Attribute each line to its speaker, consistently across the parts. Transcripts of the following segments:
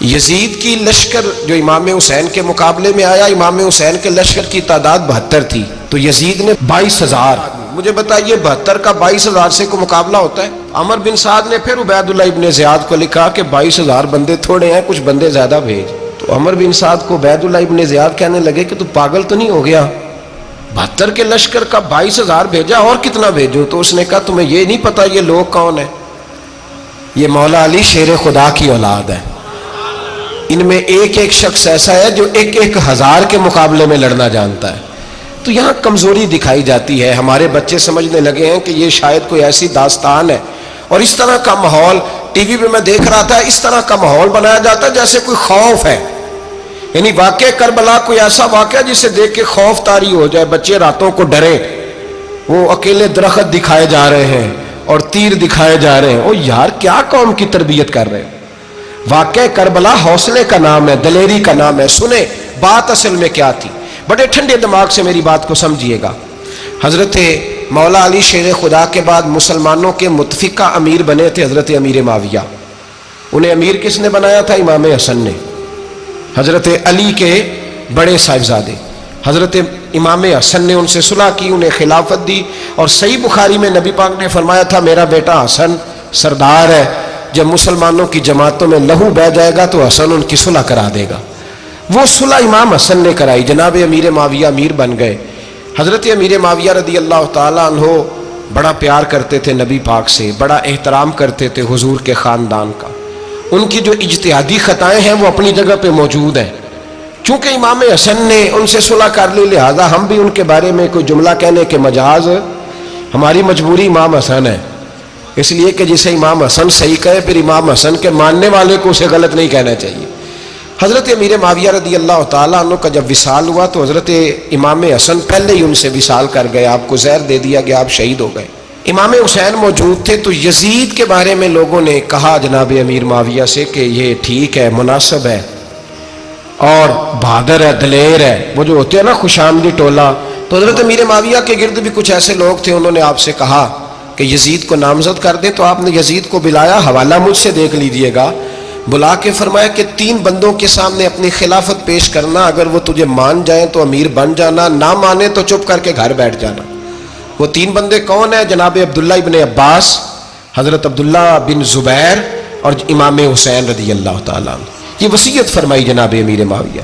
Speaker 1: یزید کی لشکر جو امام حسین کے مقابلے میں آیا، امام حسین کے لشکر کی تعداد 72 تھی، تو یزید نے 22,000. مجھے بتائیے 72 کا 22,000 سے کوئی مقابلہ ہوتا ہے؟ عمر بن سعد نے پھر عبید اللہ ابن زیاد کو لکھا کہ 22,000 بندے تھوڑے ہیں، کچھ بندے زیادہ بھیج. تو عمر بن سعد کو عبید اللہ ابن زیاد کہنے لگے کہ تو پاگل تو نہیں ہو گیا، 72 کے لشکر کا 22,000 بھیجا، اور کتنا بھیجو؟ تو اس نے کہا تمہیں یہ نہیں پتا یہ لوگ کون ہیں؟ یہ مولا علی شیر خدا کی اولاد ہے. ان میں ایک ایک شخص ایسا ہے جو 1,000 کے مقابلے میں لڑنا جانتا ہے. تو یہاں کمزوری دکھائی جاتی ہے. ہمارے بچے سمجھنے لگے ہیں کہ یہ شاید کوئی ایسی داستان ہے، اور اس طرح کا ماحول ٹی وی پہ میں دیکھ رہا تھا، اس طرح کا ماحول بنایا جاتا ہے جیسے کوئی خوف ہے. یعنی واقع کربلا کوئی ایسا واقعہ جسے دیکھ کے خوف طاری ہو جائے، بچے راتوں کو ڈرے. وہ اکیلے درخت دکھائے جا رہے ہیں اور تیر دکھائے جا رہے ہیں. او یار کیا قوم کی تربیت کر رہے ہیں؟ واقع کربلا حوصلے کا نام ہے، دلیری کا نام ہے. سنیں بات اصل میں کیا تھی، بڑے ٹھنڈے دماغ سے میری بات کو سمجھیے گا. حضرت مولا علی شیر خدا کے بعد مسلمانوں کے متفقہ امیر بنے تھے حضرت امیر معاویہ. انہیں امیر کس نے بنایا تھا؟ امام حسن نے، حضرت علی کے بڑے صاحبزادے. حضرت امام حسن نے ان سے صلح کی، انہیں خلافت دی. اور صحیح بخاری میں نبی پاک نے فرمایا تھا میرا بیٹا حسن سردار ہے، جب مسلمانوں کی جماعتوں میں لہو بہہ جائے گا تو حسن ان کی صلح کرا دے گا. وہ صلح امام حسن نے کرائی. جناب امیر معاویہ امیر بن گئے. حضرت امیر معاویہ رضی اللہ تعالیٰ عنہ بڑا پیار کرتے تھے نبی پاک سے، بڑا احترام کرتے تھے حضور کے خاندان کا. ان کی جو اجتہادی خطائیں ہیں وہ اپنی جگہ پہ موجود ہیں. چونکہ امام حسن نے ان سے صلح کر لی، لہذا ہم بھی ان کے بارے میں کوئی جملہ کہنے کے مجاز، ہماری مجبوری امام حسن ہے. اس لیے کہ جسے امام حسن صحیح کہے پھر امام حسن کے ماننے والے کو اسے غلط نہیں کہنا چاہیے. حضرت امیر معاویہ رضی اللہ تعالیٰ عنہ کا جب وصال ہوا تو حضرت امام حسن پہلے ہی ان سے وصال کر گئے، آپ کو زہر دے دیا گیا، آپ شہید ہو گئے. امام حسین موجود تھے. تو یزید کے بارے میں لوگوں نے کہا جناب امیر معاویہ سے کہ یہ ٹھیک ہے، مناسب ہے اور بہادر ہے، دلیر ہے، وہ جو ہوتے ہیں نا خوش آمدی ٹولہ. تو حضرت امیر معاویہ کے گرد بھی کچھ ایسے لوگ تھے، انہوں نے آپ سے کہا کہ یزید کو نامزد کر دیں. تو آپ نے یزید کو بلایا، حوالہ مجھ سے دیکھ لیجئے گا. بلا کے فرمایا کہ 3 بندوں کے سامنے اپنی خلافت پیش کرنا، اگر وہ تجھے مان جائیں تو امیر بن جانا، نہ مانے تو چپ کر کے گھر بیٹھ جانا. وہ 3 بندے کون ہیں؟ جناب عبداللہ ابن عباس، حضرت عبداللہ بن زبیر اور امام حسین رضی اللہ تعالیٰ عنہ. یہ وصیت فرمائی جناب امیر معاویہ.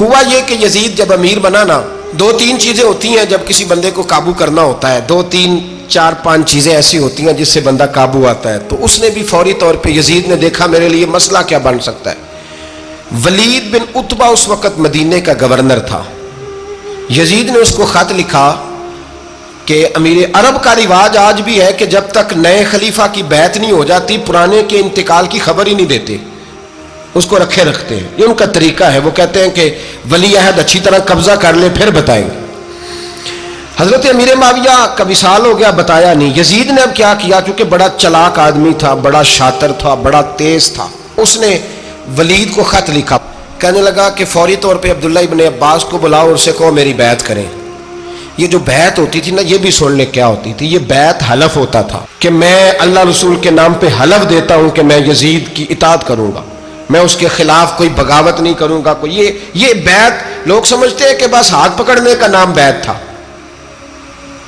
Speaker 1: ہوا یہ کہ یزید جب امیر بنا نا، 2-3 چیزیں ہوتی ہیں جب کسی بندے کو قابو کرنا ہوتا ہے، 2-3-4-5 چیزیں ایسی ہوتی ہیں جس سے بندہ قابو آتا ہے. تو اس نے بھی فوری طور پہ، یزید نے دیکھا میرے لیے مسئلہ کیا بن سکتا ہے. ولید بن عتبہ اس وقت مدینے کا گورنر تھا. یزید نے اس کو خط لکھا کہ امیر عرب کا رواج آج بھی ہے کہ جب تک نئے خلیفہ کی بیعت نہیں ہو جاتی پرانے کے انتقال کی خبر ہی نہیں دیتے، اس کو رکھے رکھتے ہیں. یہ ان کا طریقہ ہے. وہ کہتے ہیں کہ ولی عہد اچھی طرح قبضہ کر لے پھر بتائیں گے. حضرت امیر معاویہ کا وصال ہو گیا، بتایا نہیں. یزید نے اب کیا کیا، چونکہ بڑا چلاک آدمی تھا، بڑا شاطر تھا، بڑا تیز تھا، اس نے ولید کو خط لکھا. کہنے لگا کہ فوری طور پہ عبداللہ ابن عباس کو بلاؤ اور اسے کہو میری بیعت کریں. یہ جو بیعت ہوتی تھی نا، یہ بھی سن لے کیا ہوتی تھی. یہ بیعت حلف ہوتا تھا کہ میں اللہ رسول کے نام پہ حلف دیتا ہوں کہ میں یزید کی اطاعت کروں گا، میں اس کے خلاف کوئی بغاوت نہیں کروں گا. یہ بیعت لوگ سمجھتے ہیں کہ بس ہاتھ پکڑنے کا نام بیعت تھا.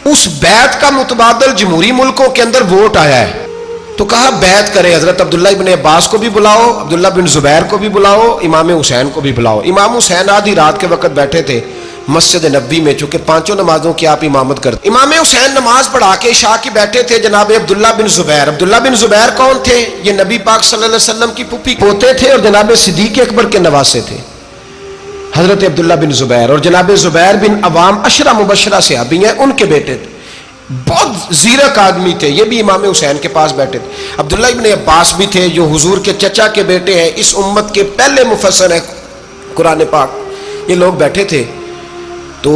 Speaker 1: اس بیعت کا متبادل جمہوری ملکوں کے اندر ووٹ آیا ہے. تو کہا بیعت کرے. حضرت عبداللہ ابن عباس کو بھی بلاؤ، عبداللہ بن زبیر کو بھی بلاؤ، امام حسین کو بھی بلاؤ. امام حسین آدھی رات کے وقت بیٹھے تھے مسجد نبوی میں، چونکہ 5 نمازوں کی آپ امامت کرتے. امام حسین نماز پڑھا کے عشاء کی بیٹھے تھے. جناب عبداللہ بن زبیر، عبداللہ بن زبیر کون تھے؟ یہ نبی پاک صلی اللہ علیہ وسلم کی پھوپھی پوتے تھے اور جناب صدیق اکبر کے نواسے تھے حضرت عبداللہ بن زبیر. اور جناب زبیر بن عوام عشرہ مبشرہ صحابی ہیں، ان کے بیٹے تھے. بہت زیرک آدمی تھے. یہ بھی امام حسین کے پاس بیٹھے تھے. عبداللہ ابن عباس بھی تھے جو حضور کے چچا کے بیٹے ہیں، اس امت کے پہلے مفسر ہیں قرآن پاک. یہ لوگ بیٹھے تھے. تو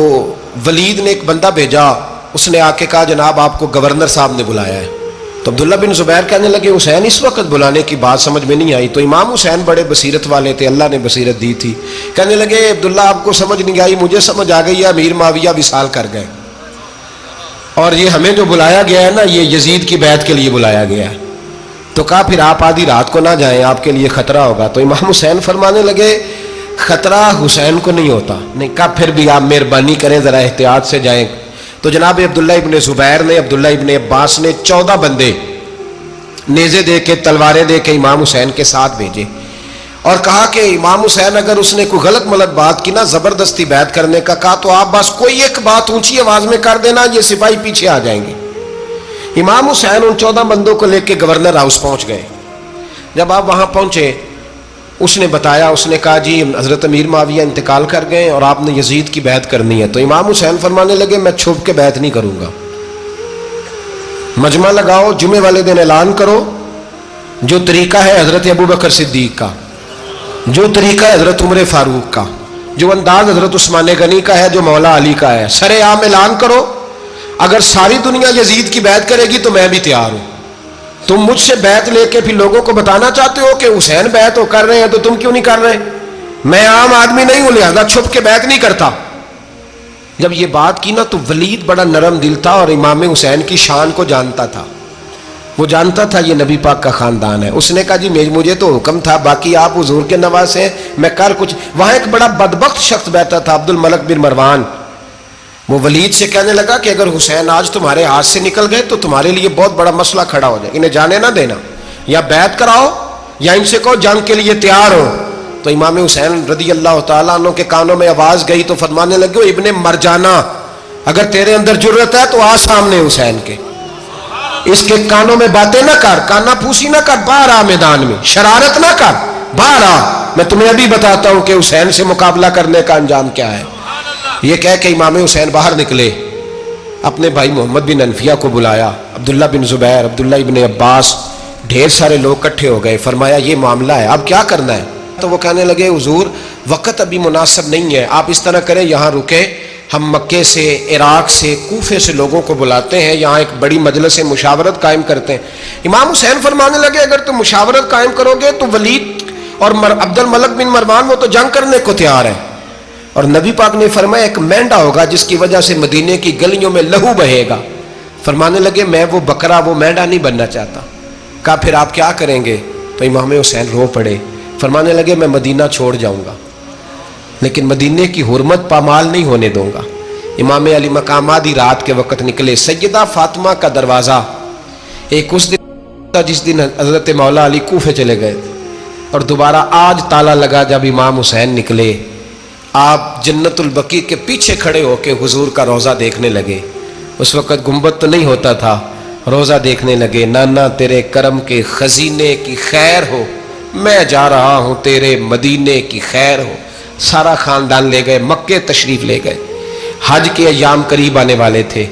Speaker 1: ولید نے ایک بندہ بھیجا، اس نے آ کے کہا جناب آپ کو گورنر صاحب نے بلایا ہے. تو عبداللہ بن زبیر کہنے لگے حسین اس وقت بلانے کی بات سمجھ میں نہیں آئی. تو امام حسین بڑے بصیرت والے تھے، اللہ نے بصیرت دی تھی. کہنے لگے عبداللہ آپ کو سمجھ نہیں آئی، مجھے سمجھ آ گئی ہے، امیر معاویہ وصال کر گئے اور یہ ہمیں جو بلایا گیا ہے نا، یہ یزید کی بیعت کے لیے بلایا گیا ہے. تو کہا پھر آپ آدھی رات کو نہ جائیں، آپ کے لیے خطرہ ہوگا۔ تو امام حسین فرمانے لگے خطرہ حسین کو نہیں ہوتا۔ نہیں، کہا پھر بھی آپ مہربانی کریں ذرا احتیاط سے جائیں۔ تو جناب عبداللہ ابن زبیر نے، عبداللہ ابن عباس نے 14 بندے نیزے دے کے، تلواریں دے کے امام حسین کے ساتھ بھیجے اور کہا کہ امام حسین اگر اس نے کوئی غلط ملت بات کی نا، زبردستی بیعت کرنے کا کہا، تو آپ بس کوئی ایک بات اونچی آواز میں کر دینا، یہ سپاہی پیچھے آ جائیں گے۔ امام حسین ان 14 بندوں کو لے کے گورنر ہاؤس پہنچ گئے۔ جب آپ وہاں پہنچے، اس نے بتایا، اس نے کہا جی حضرت امیر معاویہ انتقال کر گئے اور آپ نے یزید کی بیعت کرنی ہے۔ تو امام حسین فرمانے لگے میں چھپ کے بیعت نہیں کروں گا، مجمع لگاؤ، جمعے والے دن اعلان کرو، جو طریقہ ہے حضرت ابوبکر صدیق کا، جو طریقہ ہے حضرت عمر فاروق کا، جو انداز حضرت عثمان غنی کا ہے، جو مولا علی کا ہے، سر عام اعلان کرو، اگر ساری دنیا یزید کی بیعت کرے گی تو میں بھی تیار ہوں۔ تم مجھ سے بیعت لے کے پھر لوگوں کو بتانا چاہتے ہو کہ حسین بیعت ہو کر رہے ہیں، تو تم کیوں نہیں کر رہے؟ میں عام آدمی نہیں ہوں، لہذا چھپ کے بیعت نہیں کرتا۔ جب یہ بات کی نا تو ولید بڑا نرم دل تھا اور امام حسین کی شان کو جانتا تھا، وہ جانتا تھا یہ نبی پاک کا خاندان ہے۔ اس نے کہا جی مجھے تو حکم تھا، باقی آپ حضور کے نواز ہیں، میں کر کچھ۔ وہاں ایک بڑا بدبخت شخص بیٹھا تھا، عبد الملک بن مروان، وہ ولید سے کہنے لگا کہ اگر حسین آج تمہارے ہاتھ سے نکل گئے تو تمہارے لیے بہت بڑا مسئلہ کھڑا ہو جائے، انہیں جانے نہ دینا، یا بیعت کراؤ یا ان سے کہو جنگ کے لیے تیار ہو۔ تو امام حسین رضی اللہ تعالیٰ عنہ کے کانوں میں آواز گئی تو فرمانے لگے ابن مرجانہ، اگر تیرے اندر جرت ہے تو آ سامنے حسین کے، اس کے کانوں میں باتیں نہ کر، کانا پھوسی نہ کر، باہر آ میدان میں، شرارت نہ کر، باہر آ، میں تمہیں ابھی بتاتا ہوں کہ حسین سے مقابلہ کرنے کا انجام کیا ہے۔ یہ کہہ کہ امام حسین باہر نکلے، اپنے بھائی محمد بن انفیہ کو بلایا، عبداللہ بن زبیر، عبداللہ ابن عباس، ڈھیر سارے لوگ اکٹھے ہو گئے۔ فرمایا یہ معاملہ ہے، اب کیا کرنا ہے؟ تو وہ کہنے لگے حضور وقت ابھی مناسب نہیں ہے، آپ اس طرح کریں یہاں رکے، ہم مکے سے، عراق سے، کوفے سے لوگوں کو بلاتے ہیں، یہاں ایک بڑی مجلس مشاورت قائم کرتے ہیں۔ امام حسین فرمانے لگے اگر تم مشاورت قائم کرو گے تو ولید اور عبد الملک بن مروان وہ تو جنگ کرنے کو تیار ہے، اور نبی پاک نے فرمایا ایک مینڈا ہوگا جس کی وجہ سے مدینے کی گلیوں میں لہو بہے گا۔ فرمانے لگے میں وہ بکرا، وہ مینڈا نہیں بننا چاہتا۔ کہا پھر آپ کیا کریں گے؟ تو امام حسین رو پڑے، فرمانے لگے میں مدینہ چھوڑ جاؤں گا لیکن مدینے کی حرمت پامال نہیں ہونے دوں گا۔ امام علی مقام آدھی رات کے وقت نکلے، سیدہ فاطمہ کا دروازہ ایک اس دن تھا جس دن حضرت مولا علی کوفے چلے گئے تھے، اور دوبارہ آج تالا لگا جب امام حسین نکلے۔ آپ جنت البقیع کے پیچھے کھڑے ہو کے حضور کا روضہ دیکھنے لگے، اس وقت گنبد تو نہیں ہوتا تھا، روضہ دیکھنے لگے۔ نانا تیرے کرم کے خزینے کی خیر ہو، میں جا رہا ہوں تیرے مدینے کی خیر ہو۔ سارا خاندان لے گئے، مکے تشریف لے گئے، حج کے ایام قریب آنے والے تھے۔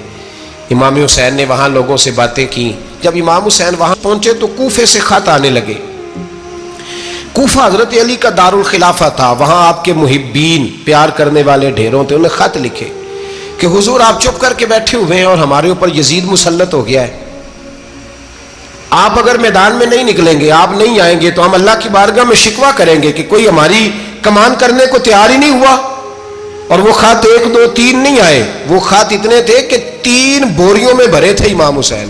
Speaker 1: امام حسین نے وہاں لوگوں سے باتیں کی۔ جب امام حسین وہاں پہنچے تو کوفے سے خط آنے لگے۔ کوفہ حضرت علی کا دارالخلافہ تھا، وہاں آپ کے محبین، پیار کرنے والے ڈھیروں تھے، انہیں خط لکھے کہ حضور آپ چپ کر کے بیٹھے ہوئے ہیں اور ہمارے اوپر یزید مسلط ہو گیا ہے، آپ اگر میدان میں نہیں نکلیں گے، آپ نہیں آئیں گے تو ہم اللہ کی بارگاہ میں شکوہ کریں گے کہ کوئی ہماری کمان کرنے کو تیار ہی نہیں ہوا۔ اور وہ خط 1 2 3 نہیں آئے، وہ خط اتنے تھے کہ 3 بوریوں میں بھرے تھے امام حسین،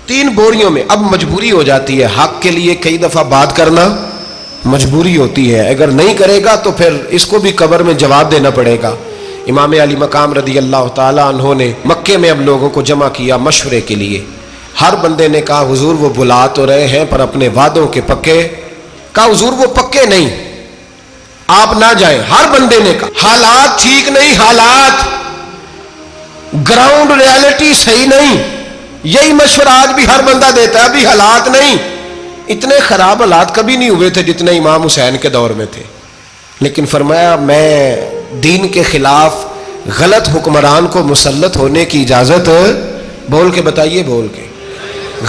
Speaker 1: 3 بوریوں میں۔ اب مجبوری ہو جاتی ہے، حق کے لیے کئی دفعہ بات کرنا مجبوری ہوتی ہے، اگر نہیں کرے گا تو پھر اس کو بھی قبر میں جواب دینا پڑے گا۔ امام علی مقام رضی اللہ تعالیٰ عنہ نے مکے میں اب لوگوں کو جمع کیا مشورے کے لیے۔ ہر بندے نے کہا حضور وہ بلا تو رہے ہیں پر اپنے وعدوں کے پکے۔ کہا حضور وہ پکے نہیں، آپ نہ جائیں۔ ہر بندے نے کہا حالات ٹھیک نہیں، حالات گراؤنڈ ریالٹی صحیح نہیں، یہی مشورہ آج بھی ہر بندہ دیتا ہے، ابھی حالات نہیں۔ اتنے خراب حالات کبھی نہیں ہوئے تھے جتنے امام حسین کے دور میں تھے، لیکن فرمایا میں دین کے خلاف غلط حکمران کو مسلط ہونے کی اجازت، بول کے بتائیے، بول کے،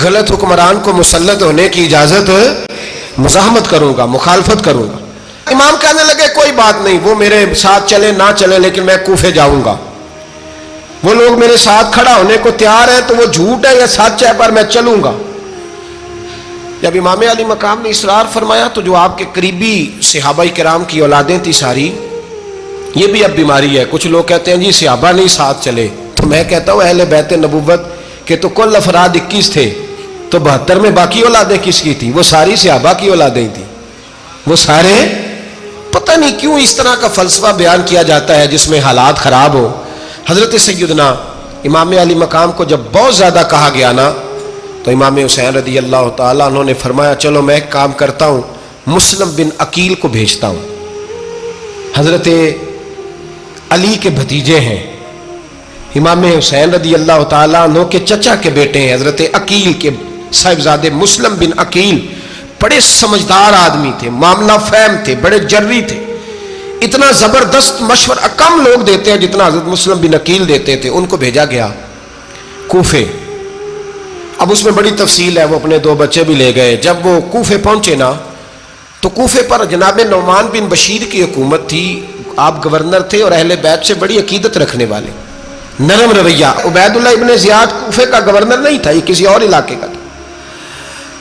Speaker 1: غلط حکمران کو مسلط ہونے کی اجازت، مزاحمت کروں گا، مخالفت کروں گا۔ امام کہنے لگے کوئی بات نہیں، وہ میرے ساتھ چلے نہ چلے لیکن میں کوفے جاؤں گا، وہ لوگ میرے ساتھ کھڑا ہونے کو تیار ہے تو وہ جھوٹ ہے یا سچ ہے پر میں چلوں گا۔ جب امام علی مقام نے اصرار فرمایا تو جو آپ کے قریبی صحابہ کرام کی اولادیں تھی ساری، یہ بھی اب بیماری ہے، کچھ لوگ کہتے ہیں جی صحابہ نہیں ساتھ چلے، تو میں کہتا ہوں اہل بیت نبوت کے تو کل افراد 21 تھے، تو 72 میں باقی اولادیں کس کی تھی؟ وہ ساری صحابہ کی اولادیں تھی. وہ سارے، پتہ نہیں کیوں اس طرح کا فلسفہ بیان کیا جاتا ہے جس میں حالات خراب ہو. حضرت سیدنا امام علی مقام کو جب بہت زیادہ کہا گیا نا تو امام حسین رضی اللہ تعالیٰ انہوں نے فرمایا چلو میں ایک کام کرتا ہوں، مسلم بن عقیل کو بھیجتا ہوں. حضرت علی کے بھتیجے ہیں، امام حسین رضی اللہ تعالیٰ عنہ کے چچا کے بیٹے ہیں حضرت عقیل کے صاحبزادے مسلم بن عقیل. بڑے سمجھدار آدمی تھے، معاملہ فہم تھے، بڑے جری تھے. اتنا زبردست مشورہ کم لوگ دیتے ہیں جتنا حضرت مسلم بن عقیل دیتے تھے. ان کو بھیجا گیا کوفے. اب اس میں بڑی تفصیل ہے، وہ اپنے 2 بچے بھی لے گئے. جب وہ کوفے پہنچے نا تو کوفے پر جناب نعمان بن بشیر کی حکومت تھی. آپ گورنر تھے اور اہل بیت سے بڑی عقیدت رکھنے والے، نرم رویہ. عبید اللہ ابن زیاد کوفے کا گورنر نہیں تھا، یہ کسی اور علاقے کا تھا.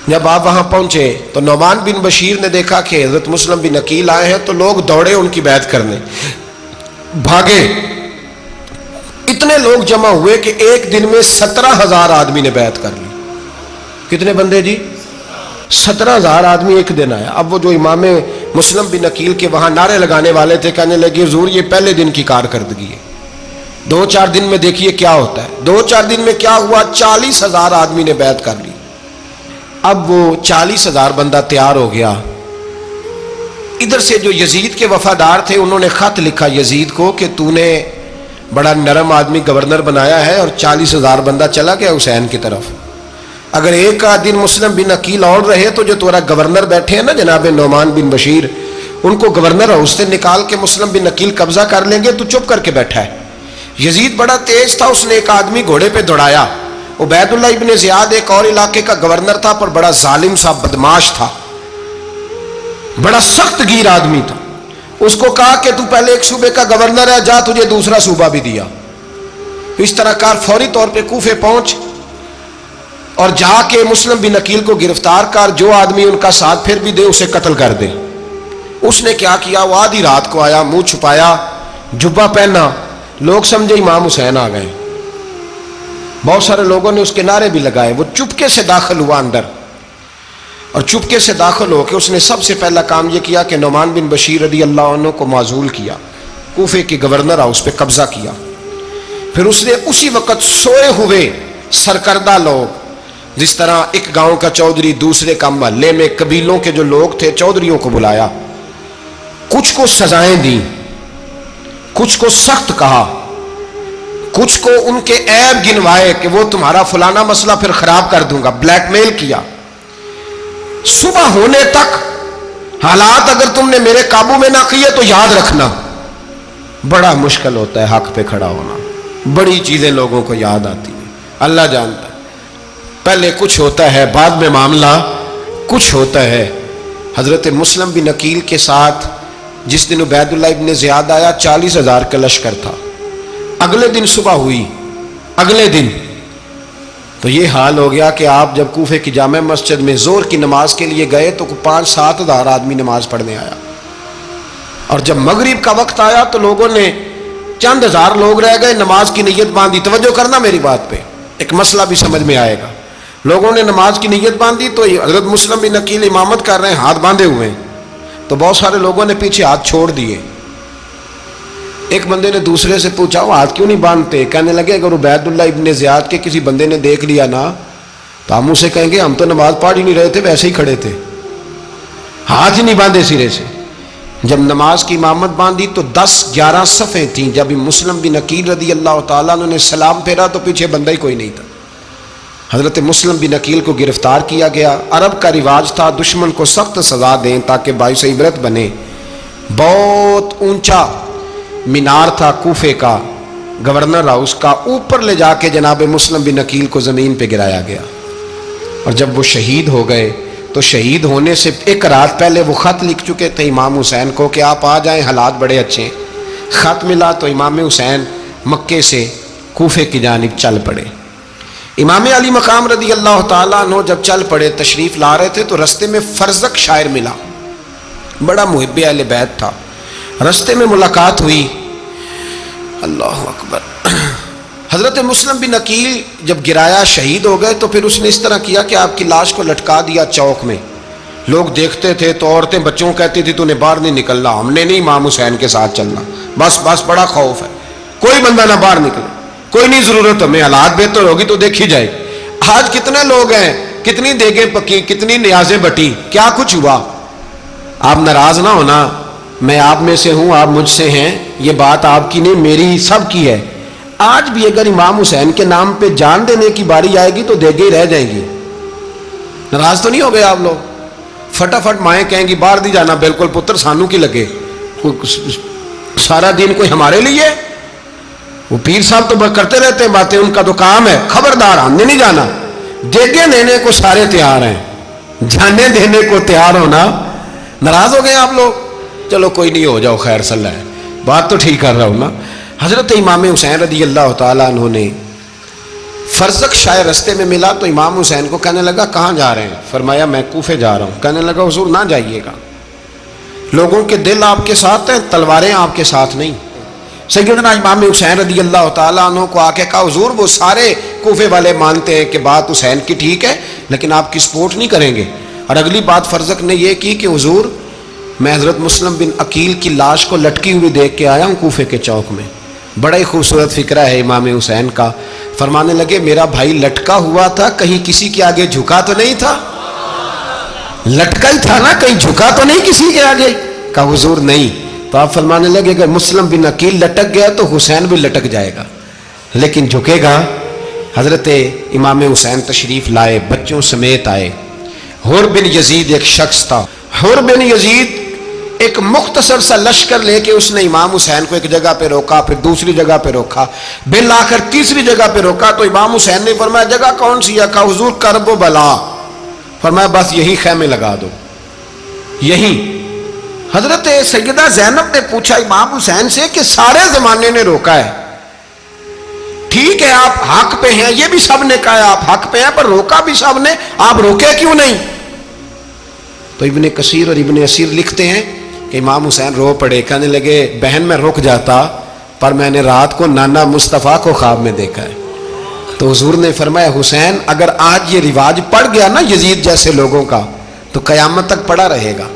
Speaker 1: جب آپ وہاں پہنچے تو نعمان بن بشیر نے دیکھا کہ حضرت مسلم بن عقیل آئے ہیں تو لوگ دوڑے ان کی بیعت کرنے، بھاگے. اتنے لوگ جمع ہوئے کہ ایک دن میں 17,000 آدمی نے بیعت کر لی. کتنے بندے جی؟ 17,000 آدمی ایک دن آیا. اب وہ جو امام مسلم بن عقیل کے وہاں نعرے لگانے والے تھے کہنے لگے حضور یہ پہلے دن کی کارکردگی ہے، 2-4 دن میں دیکھیے کیا ہوتا ہے. 2-4 دن میں کیا ہوا؟ 40,000 آدمی نے بیعت کر لی. اب وہ 40,000 بندہ تیار ہو گیا. ادھر سے جو یزید کے وفادار تھے انہوں نے خط لکھا یزید کو کہ تو نے بڑا نرم آدمی گورنر بنایا ہے اور 40,000 بندہ چلا گیا حسین کی طرف. اگر ایک دن مسلم بن عقیل اور رہے تو جو تمہارا گورنر بیٹھے ہیں نا جناب نعمان بن بشیر، ان کو گورنر ہاؤس سے نکال کے مسلم بن عقیل قبضہ کر لیں گے. تو چپ کر کے بیٹھا ہے. یزید بڑا تیز تھا، اس نے ایک آدمی گھوڑے پہ دوڑایا. عبید اللہ ابن زیاد ایک اور علاقے کا گورنر تھا پر بڑا ظالم سا بدماش تھا، بڑا سخت گیر آدمی تھا. اس کو کہا کہ تو پہلے ایک صوبے کا گورنر ہے، جا تجھے دوسرا صوبہ بھی دیا. اس طرح کار فوری طور پہ کوفے پہنچ اور جا کے مسلم بن عقیل کو گرفتار کر، جو آدمی ان کا ساتھ پھر بھی دے اسے قتل کر دے. اس نے کیا کیا؟ وہ آدھی رات کو آیا، منہ چھپایا، جبہ پہنا. لوگ سمجھے امام حسین آ گئے. بہت سارے لوگوں نے اس کے نعرے بھی لگائے. وہ چپکے سے داخل ہوا اندر اور چپکے سے داخل ہو کے اس نے سب سے پہلا کام یہ کیا کہ نعمان بن بشیر رضی اللہ عنہ کو معزول کیا، کوفے کے گورنر ہاؤس پہ قبضہ کیا. پھر اس نے اسی وقت سوئے ہوئے سرکردہ لوگ، جس طرح ایک گاؤں کا چودھری دوسرے کا محلے میں قبیلوں کے جو لوگ تھے چودھریوں کو بلایا، کچھ کو سزائیں دیں، کچھ کو سخت کہا، کچھ کو ان کے عیب گنوائے کہ وہ تمہارا فلانا مسئلہ پھر خراب کر دوں گا، بلیک میل کیا. صبح ہونے تک حالات اگر تم نے میرے قابو میں نہ کیے تو یاد رکھنا بڑا مشکل ہوتا ہے حق پہ کھڑا ہونا. بڑی چیزیں لوگوں کو یاد آتی ہیں، اللہ جانتا ہے. پہلے کچھ ہوتا ہے، بعد میں معاملہ کچھ ہوتا ہے. حضرت مسلم بن عقیل کے ساتھ جس دن عبید اللہ ابن زیاد آیا 40,000 کا لشکر تھا. اگلے دن صبح ہوئی، اگلے دن تو یہ حال ہو گیا کہ آپ جب کوفے کی جامع مسجد میں زور کی نماز کے لیے گئے تو 5-7 ہزار آدمی نماز پڑھنے آیا. اور جب مغرب کا وقت آیا تو لوگوں نے چند ہزار لوگ رہ گئے، نماز کی نیت باندھی. توجہ کرنا میری بات پہ، ایک مسئلہ بھی سمجھ میں آئے گا. لوگوں نے نماز کی نیت باندھی تو حضرت مسلم بن عقیل امامت کر رہے ہیں، ہاتھ باندھے ہوئے ہیں. تو بہت سارے لوگوں نے پیچھے ہاتھ چھوڑ دیے. ایک بندے نے دوسرے سے پوچھا وہ ہاتھ کیوں نہیں باندھتے؟ کہنے لگے اگر عبید اللہ ابن زیاد کے کسی بندے نے دیکھ لیا نا تو ہم اسے کہیں گے ہم تو نماز پڑھ ہی نہیں رہے تھے، ویسے ہی کھڑے تھے، ہاتھ ہی نہیں باندھے سرے سے. جب نماز کی امامت باندھی تو 10-11 صفیں تھیں. جب مسلم بن عقیل رضی اللہ تعالیٰ نے سلام پھیرا تو پیچھے بندہ ہی کوئی نہیں تھا. حضرت مسلم بن عقیل کو گرفتار کیا گیا. عرب کا رواج تھا دشمن کو سخت سزا دیں تاکہ باعث عبرت بنے. بہت اونچا مینار تھا کوفے کا گورنر ہاؤس کا، اوپر لے جا کے جناب مسلم بن عقیل کو زمین پہ گرایا گیا. اور جب وہ شہید ہو گئے تو شہید ہونے سے ایک رات پہلے وہ خط لکھ چکے تھے امام حسین کو کہ آپ آ جائیں، حالات بڑے اچھے ہیں. خط ملا تو امام حسین مکے سے کوفے کی جانب چل پڑے. امام علی مقام رضی اللہ تعالیٰ عنہ جب چل پڑے تشریف لا رہے تھے تو رستے میں فرزق شاعر ملا، بڑا محب اہل بیت تھا. رستے میں ملاقات ہوئی، اللہ اکبر. حضرت مسلم بن عقیل جب گرایا شہید ہو گئے تو پھر اس نے اس طرح کیا کہ آپ کی لاش کو لٹکا دیا چوک میں. لوگ دیکھتے تھے تو عورتیں بچوں کہتی تھی تو نے باہر نہیں نکلنا, ہم نے نہیں امام حسین کے ساتھ چلنا, بس بڑا خوف ہے, کوئی بندہ نہ باہر نکلے, کوئی نہیں ضرورت ہمیں, حالات بہتر ہوگی تو دیکھی جائے. آج کتنے لوگ ہیں, کتنی دیگیں پکی, کتنی نیازیں بٹی, کیا کچھ ہوا. آپ ناراض نہ ہونا, میں آپ میں سے ہوں, آپ مجھ سے ہیں, یہ بات آپ کی نہیں میری سب کی ہے. آج بھی اگر امام حسین کے نام پہ جان دینے کی باری آئے گی تو دیگیں ہی رہ جائیں گی. ناراض تو نہیں ہو گئے آپ لوگ؟ فٹافٹ مائیں کہیں گی باہر نہیں جانا, بالکل پتر سانو کی لگے, سارا دن کوئی ہمارے لیے. وہ پیر صاحب تو کرتے رہتے ہیں باتیں, ان کا تو کام ہے, خبردار ہم نے نہیں جانا. دیگیں دینے کو سارے تیار ہیں, جانے دینے کو تیار ہونا. ناراض ہو گئے آپ لوگ؟ چلو کوئی نہیں, ہو جاؤ, خیر صلی اللہ ہے, بات تو ٹھیک کر رہا ہوں نا. حضرت امام حسین رضی اللہ تعالیٰ عنہ نے فرزق شاہ رستے میں ملا تو امام حسین کو کہنے لگا کہاں جا رہے ہیں؟ فرمایا میں کوفے جا رہا ہوں. کہنے لگا حضور نہ جائیے گا, لوگوں کے دل آپ کے ساتھ ہیں, تلواریں آپ کے ساتھ نہیں. سیدنا امام حسین رضی اللہ تعالیٰ عنہ کو آ کے کہا حضور وہ سارے کوفے والے مانتے ہیں کہ بات حسین کی ٹھیک ہے لیکن آپ کی سپورٹ نہیں کریں گے. اور اگلی بات فرزق نے یہ کی کہ حضور میں حضرت مسلم بن عقیل کی لاش کو لٹکی ہوئی دیکھ کے آیا ہوں کوفے کے چوک میں. بڑا ہی خوبصورت فکرہ ہے امام حسین کا. فرمانے لگے میرا بھائی لٹکا ہوا تھا, کہیں کسی کے آگے جھکا تو نہیں تھا؟ لٹکا ہی تھا نا, کہیں جھکا تو نہیں کسی کے آگے؟ کہا حضور نہیں. تو آپ فرمانے لگے اگر مسلم بن عقیل لٹک گیا تو حسین بھی لٹک جائے گا, لیکن جھکے گا. حضرت امام حسین تشریف لائے, بچوں سمیت آئے. حر بن یزید ایک شخص تھا. حر بن یزید ایک مختصر سا لشکر لے کے اس نے امام حسین کو ایک جگہ پہ روکا, پھر دوسری جگہ پہ روکا, بالآخر تیسری جگہ پہ روکا. تو امام حسین نے فرمایا جگہ کون سی ہے؟ کہا حضور کرب و بلا. فرمایا بس یہی خیمے لگا دو, یہی. حضرت سیدہ زینب نے پوچھا امام حسین سے کہ سارے زمانے نے روکا ہے, ٹھیک ہے آپ حق پہ ہیں, یہ بھی سب نے کہا ہے آپ حق پہ ہیں, پر روکا بھی سب نے, آپ روکے کیوں نہیں؟ تو ابن کثیر اور ابن اسیر لکھتے ہیں کہ امام حسین رو پڑے, کہنے لگے بہن میں رک جاتا پر میں نے رات کو نانا مصطفیٰ کو خواب میں دیکھا ہے. تو حضور نے فرمایا حسین اگر آج یہ رواج پڑ گیا نا یزید جیسے لوگوں کا تو قیامت تک پڑا رہے گا.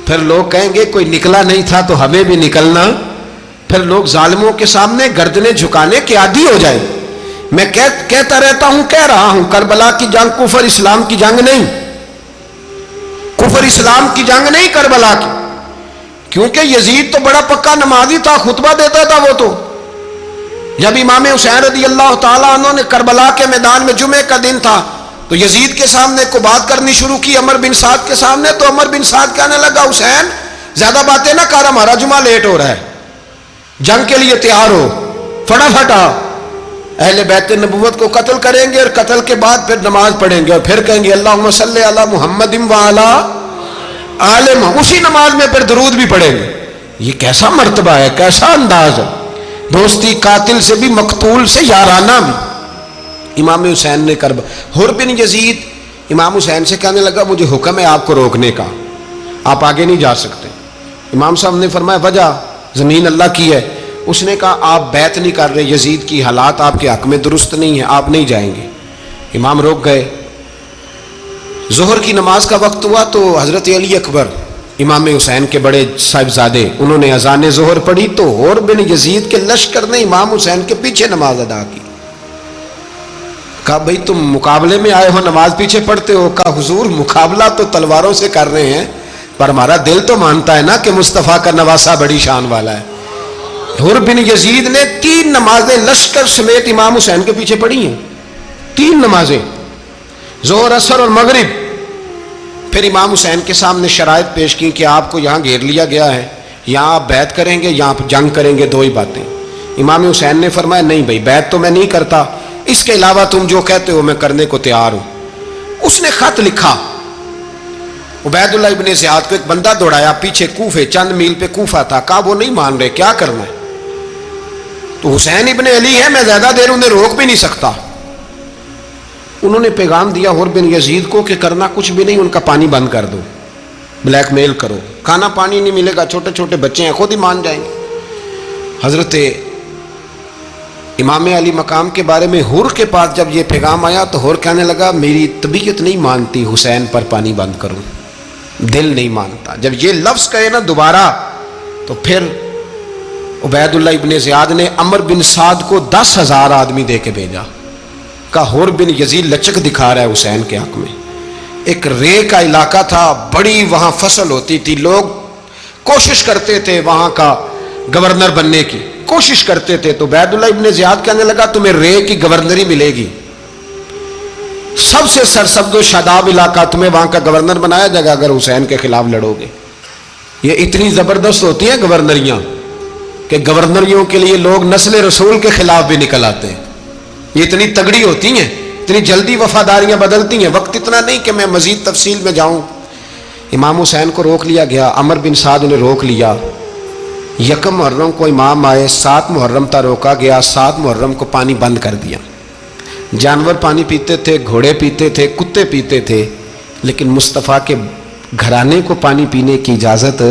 Speaker 1: پھر لوگ کہیں گے کوئی نکلا نہیں تھا تو ہمیں بھی نکلنا. پھر لوگ ظالموں کے سامنے گردنیں جھکانے کے عادی ہو جائیں. میں کہتا رہتا ہوں, کہہ رہا ہوں, کربلا کی جنگ کفر اسلام کی جنگ نہیں, کفر اسلام کی جنگ نہیں کربلا کی. کیونکہ یزید تو بڑا پکا نمازی تھا, خطبہ دیتا تھا. وہ تو جب امام حسین رضی اللہ تعالیٰ عنہ نے کربلا کے میدان میں جمعے کا دن تھا تو یزید کے سامنے کو بات کرنی شروع کی عمر بن سعد کے سامنے. تو عمر بن سعد کہنے لگا حسین زیادہ باتیں نہ کر, ہمارا جمعہ لیٹ ہو رہا ہے, جنگ کے لیے تیار ہو, فٹافٹ آ. اہل بیت نبوت کو قتل کریں گے اور قتل کے بعد پھر نماز پڑھیں گے اور پھر کہیں گے اللہم صلی علی محمد وعلی آل محمد, اسی نماز میں پھر درود بھی پڑھیں گے. یہ کیسا مرتبہ ہے, کیسا انداز ہے, دوستی قاتل سے بھی مقتول سے یارانہ بھی. امام حسین نے کرب. حر بن یزید امام حسین سے کہنے لگا مجھے حکم ہے آپ کو روکنے کا, آپ آگے نہیں جا سکتے. امام صاحب نے فرمایا وجہ زمین اللہ کی ہے. اس نے کہا آپ بیعت نہیں کر رہے, یزید کی حالات آپ کے حق میں درست نہیں ہیں, آپ نہیں جائیں گے. امام روک گئے. ظہر کی نماز کا وقت ہوا تو حضرت علی اکبر امام حسین کے بڑے صاحبزادے انہوں نے اذان ظہر پڑھی تو حر بن یزید کے لشکر نے امام حسین کے پیچھے نماز ادا کی. کہا بھئی تم مقابلے میں آئے ہو, نماز پیچھے پڑھتے ہو؟ کہا حضور مقابلہ تو تلواروں سے کر رہے ہیں پر ہمارا دل تو مانتا ہے نا کہ مصطفیٰ کا نواسہ بڑی شان والا ہے. حر بن یزید نے 3 نمازیں لشکر سمیت امام حسین کے پیچھے پڑھی ہیں, 3 نمازیں, ظہر اثر اور مغرب. پھر امام حسین کے سامنے شرائط پیش کی کہ آپ کو یہاں گھیر لیا گیا ہے, یہاں آپ بیعت کریں گے, یہاں آپ جنگ کریں گے, 2 ہی باتیں. امام حسین نے فرمایا نہیں بھائی بیعت تو میں نہیں کرتا, اس کے علاوہ تم جو کہتے ہو میں کرنے کو تیار ہوں. اس نے خط لکھا, عبید اللہ ابن زیاد کو ایک بندہ دوڑایا پیچھے, کوفے چند میل پہ کوفہ تھا. کہا وہ نہیں مان رہے, کیا کرنا ہے؟ تو حسین ابن علی ہے, میں زیادہ دیر انہیں روک بھی نہیں سکتا. انہوں نے پیغام دیا حر بن یزید کو کہ کرنا کچھ بھی نہیں, ان کا پانی بند کر دو, بلیک میل کرو, کھانا پانی نہیں ملے گا, چھوٹے چھوٹے بچے ہیں, خود ہی مان جائیں گے. حضرت امام علی مقام کے بارے میں حور کے پاس جب یہ پیغام آیا تو حور کہنے لگا میری طبیعت نہیں مانتی حسین پر پانی بند کروں، دل نہیں مانتا۔ جب یہ لفظ کہے نا دوبارہ تو پھر عبید اللہ ابن زیاد نے عمر بن سعد کو 10,000 آدمی دے کے بھیجا، کہا حور بن یزید لچک دکھا رہا ہے حسین کے حق میں۔ ایک رے کا علاقہ تھا، بڑی وہاں فصل ہوتی تھی، لوگ کوشش کرتے تھے وہاں کا گورنر بننے کی، کوشش کرتے تھے۔ تو عبید اللہ ابن زیاد کہنے لگا تمہیں رے کی گورنری ملے گی، سب سے سرسبز و شاداب علاقہ، تمہیں وہاں کا گورنر بنایا جائے گا اگر حسین کے خلاف لڑو گے۔ یہ اتنی زبردست ہوتی ہیں گورنریاں کہ گورنریوں کے لیے لوگ نسل رسول کے خلاف بھی نکل آتے ہیں، یہ اتنی تگڑی ہوتی ہیں، اتنی جلدی وفاداریاں بدلتی ہیں۔ وقت اتنا نہیں کہ میں مزید تفصیل میں جاؤں۔ امام حسین کو روک لیا گیا، عمر بن سعد نے روک لیا۔ یکم محرم کو امام آئے، 7 محرم تا روکا گیا، 7 محرم کو پانی بند کر دیا۔ جانور پانی پیتے تھے، گھوڑے پیتے تھے، کتے پیتے تھے، لیکن مصطفیٰ کے گھرانے کو پانی پینے کی اجازت،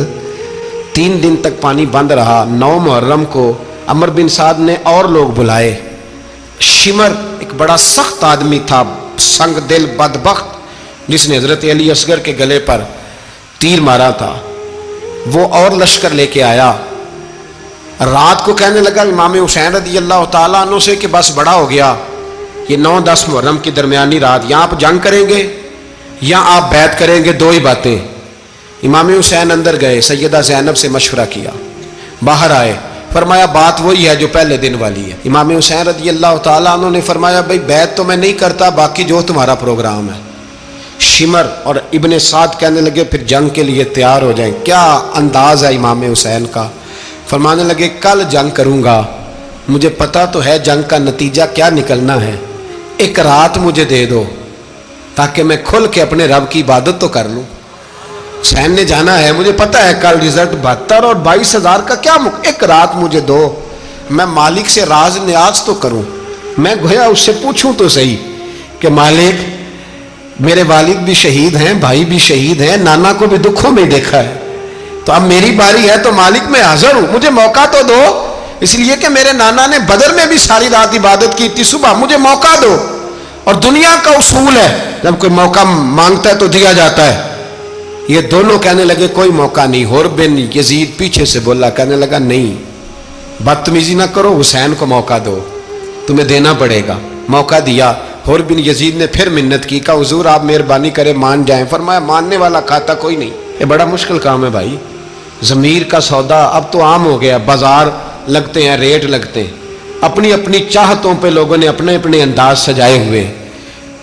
Speaker 1: 3 دن تک پانی بند رہا۔ 9 محرم کو عمر بن سعد نے اور لوگ بلائے۔ شمر ایک بڑا سخت آدمی تھا، سنگ دل بدبخت، جس نے حضرت علی اصغر کے گلے پر تیر مارا تھا، وہ اور لشکر لے کے آیا۔ رات کو کہنے لگا امام حسین رضی اللہ تعالیٰ عنہ سے کہ بس بڑا ہو گیا، یہ 9-10 محرم کی درمیانی رات، یا آپ جنگ کریں گے یا آپ بیعت کریں گے، 2 ہی باتیں۔ امام حسین اندر گئے، سیدہ زینب سے مشورہ کیا، باہر آئے، فرمایا بات وہی ہے جو پہلے دن والی ہے۔ امام حسین رضی اللہ تعالیٰ عنہ نے فرمایا بھائی بیعت تو میں نہیں کرتا، باقی جو تمہارا پروگرام ہے۔ شمر اور ابن سعد کہنے لگے پھر جنگ کے لیے تیار ہو جائیں۔ کیا انداز ہے امام حسین کا، فرمانے لگے کل جنگ کروں گا، مجھے پتا تو ہے جنگ کا نتیجہ کیا نکلنا ہے، ایک رات مجھے دے دو تاکہ میں کھل کے اپنے رب کی عبادت تو کر لوں۔ حسین نے جانا ہے، مجھے پتا ہے کل رزلٹ 72 اور 22,000 کا کیا ایک رات مجھے دو، میں مالک سے راز نیاز تو کروں، میں گویا اس سے پوچھوں تو صحیح کہ مالک میرے والد بھی شہید ہیں، بھائی بھی شہید ہیں، نانا کو بھی دکھوں میں دیکھا ہے، تو اب میری باری ہے تو مالک میں حاضر ہوں، مجھے موقع تو دو، اس لیے کہ میرے نانا نے بدر میں بھی ساری رات عبادت کی تھی، صبح مجھے موقع دو۔ اور دنیا کا اصول ہے جب کوئی موقع مانگتا ہے تو دیا جاتا ہے۔ یہ دونوں کہنے لگے کوئی موقع نہیں۔ حور بن یزید پیچھے سے بولا، کہنے لگا نہیں بدتمیزی نہ کرو، حسین کو موقع دو، تمہیں دینا پڑے گا۔ موقع دیا۔ حور بن یزید نے پھر منت کی، کہا حضور آپ مہربانی کریں مان جائیں۔ فرمایا ماننے والا کھاتا کوئی نہیں، یہ بڑا مشکل کام ہے بھائی، ضمیر کا سودا اب تو عام ہو گیا، بازار لگتے ہیں، ریٹ لگتے ہیں، اپنی اپنی چاہتوں پہ لوگوں نے اپنے اپنے انداز سجائے ہوئے،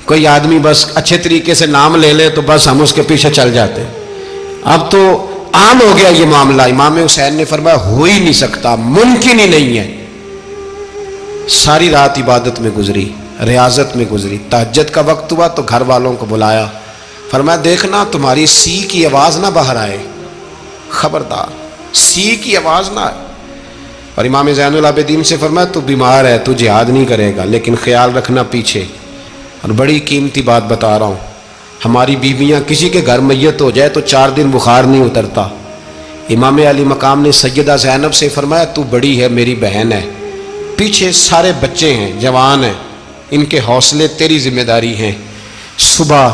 Speaker 1: کوئی آدمی بس اچھے طریقے سے نام لے لے تو بس ہم اس کے پیچھے چل جاتے ہیں، اب تو عام ہو گیا یہ معاملہ۔ امام حسین نے فرمایا ہو ہی نہیں سکتا، ممکن ہی نہیں ہے۔ ساری رات عبادت میں گزری، ریاضت میں گزری، تہجد کا وقت ہوا تو گھر والوں کو بلایا، فرمایا دیکھنا تمہاری سی کی آواز نہ باہر آئے، خبردار سی کی آواز نہ آئے۔ اور امام زین العابدین سے فرمایا تو بیمار ہے، تو جہاد نہیں کرے گا، لیکن خیال رکھنا پیچھے۔ اور بڑی قیمتی بات بتا رہا ہوں، ہماری بیویاں کسی کے گھر میت ہو جائے تو 4 دن بخار نہیں اترتا۔ امام علی مقام نے سیدہ زینب سے فرمایا تو بڑی ہے، میری بہن ہے، پیچھے سارے بچے ہیں، جوان ہیں، ان کے حوصلے تیری ذمہ داری ہیں۔ صبح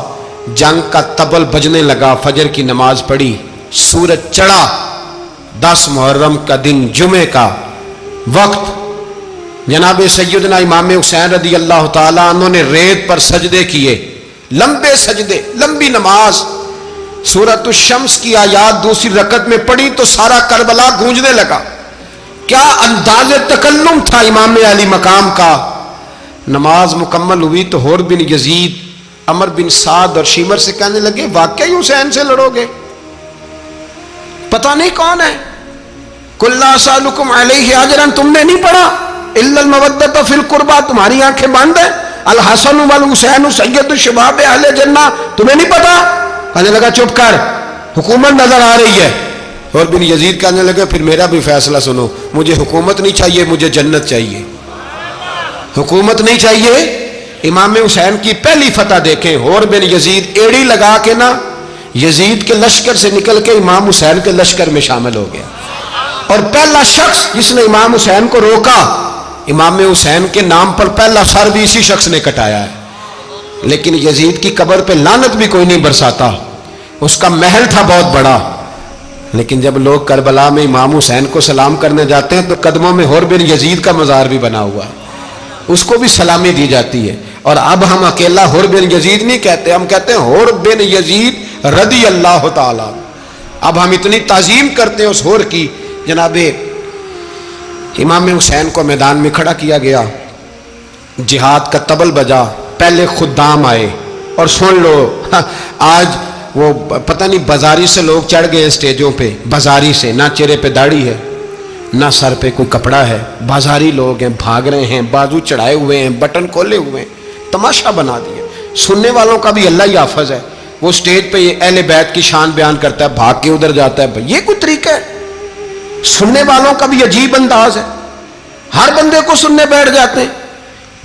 Speaker 1: جنگ کا طبل بجنے لگا، فجر کی نماز پڑھی، سورج چڑھا، 10 محرم کا دن، جمعے کا وقت، جناب سیدنا امام حسین رضی اللہ تعالیٰ عنہ نے ریت پر سجدے کیے، لمبے سجدے، لمبی نماز، سورۃ الشمس کی آیات دوسری رکعت میں پڑھی تو سارا کربلا گونجنے لگا۔ کیا انداز تکلم تھا امام علی مقام کا۔ نماز مکمل ہوئی تو حور بن یزید، عمر بن سعد اور شیمر سے کہنے لگے واقعی حسین سے لڑو گے؟ پتہ نہیں کون ہے۔ قُلْ لَا أَسْأَلُكُمْ عَلَيْهِ أَجْرًا، تم نے نہیں پڑھا، إِلَّا الْمَوَدَّةَ فِي الْقُرْبَى، تمہاری آنکھیں بند ہیں، الحسن والحسین سید الشباب اہل جنہ، تمہیں نہیں پتا؟ کہنے لگا چپ کر، حکومت نظر آ رہی ہے۔ اور بن یزید کہنے لگے پھر میرا بھی فیصلہ سنو، مجھے حکومت نہیں چاہیے، مجھے جنت چاہیے، حکومت نہیں چاہیے۔ امام حسین کی پہلی فتح دیکھیں، اور بن یزید ایڑی لگا کے نا یزید کے لشکر سے نکل کے امام حسین کے لشکر میں شامل ہو گیا، اور پہلا شخص جس نے امام حسین کو روکا امام حسین کے نام پر پہلا سر بھی اسی شخص نے کٹایا ہے. لیکن یزید کی قبر پہ لعنت بھی کوئی نہیں برساتا. اس کا محل تھا بہت بڑا، لیکن جب لوگ کربلا میں امام حسین کو سلام کرنے جاتے ہیں تو قدموں میں حور بن یزید کا مزار بھی بنا ہوا ہے، اس کو بھی سلامی دی جاتی ہے. اور اب ہم اکیلا حور بن یزید نہیں کہتے، ہم کہتے ہیں حور بن یزید رضی اللہ تعالی. اب ہم اتنی تعظیم کرتے ہیں اس حور کی. جناب امام حسین کو میدان میں کھڑا کیا گیا، جہاد کا طبل بجا، پہلے خدام آئے. اور سن لو، آج وہ پتہ نہیں بازاری سے لوگ چڑھ گئے اسٹیجوں پہ، بازاری سے، نہ چہرے پہ داڑھی ہے نہ سر پہ کوئی کپڑا ہے، بازاری لوگ ہیں، بھاگ رہے ہیں، بازو چڑھائے ہوئے ہیں، بٹن کھولے ہوئے ہیں، تماشا بنا دیا. سننے والوں کا بھی اللہ ہی حافظ ہے. وہ اسٹیج پہ یہ اہل بیت کی شان بیان کرتا ہے، بھاگ کے ادھر جاتا ہے. یہ کوئی طریقہ ہے؟ سننے والوں کا بھی عجیب انداز ہے، ہر بندے کو سننے بیٹھ جاتے ہیں.